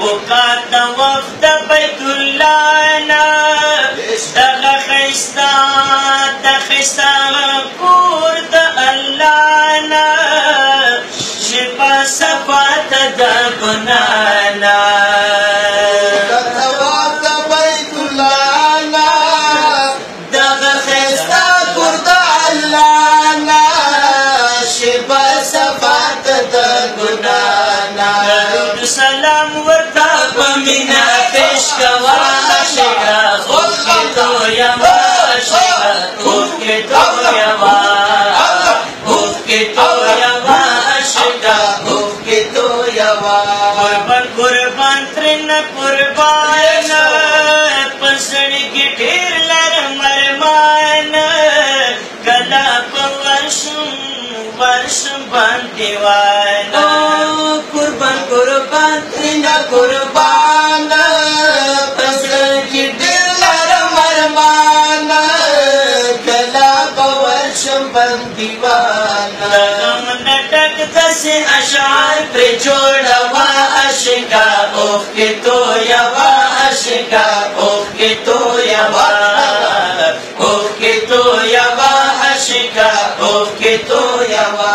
وقات وفد بيت الله دخستا دخستا قرد الله شفا صفات دبنانا وفد بيت الله دخستا قرد الله شفا صفات دبنانا سلام ورتا بمینا پیش کوا عاشقا خوب کے تو یوا عاشقا خوب کے تو یوا خوب کے تو یوا عاشقا خوب کے تو یوا قربان قربان ترن قربان پسڑ کی ڈھیر لر مرمان کلا پورشم ورشم بندیوانا قربان قربان ترنا قربان پسر کی دل مرمان کلا پورشم بندیوانا غم نٹک دس اشعار پر جوڑوا عاشقا اوف کے تو یوا عاشقا اوف کے تو یوا اوف کے تو یوا عاشقا اوف کے تو یوا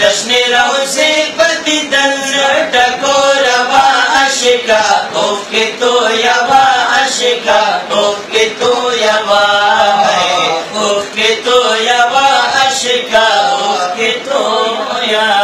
دشنے روزے پتی دنزر ٹکوروا عاشقا اوف کے تو یوا عاشقا اوف کے تو یوا اوف کے تو یوا عاشقا اوف کے تو یوا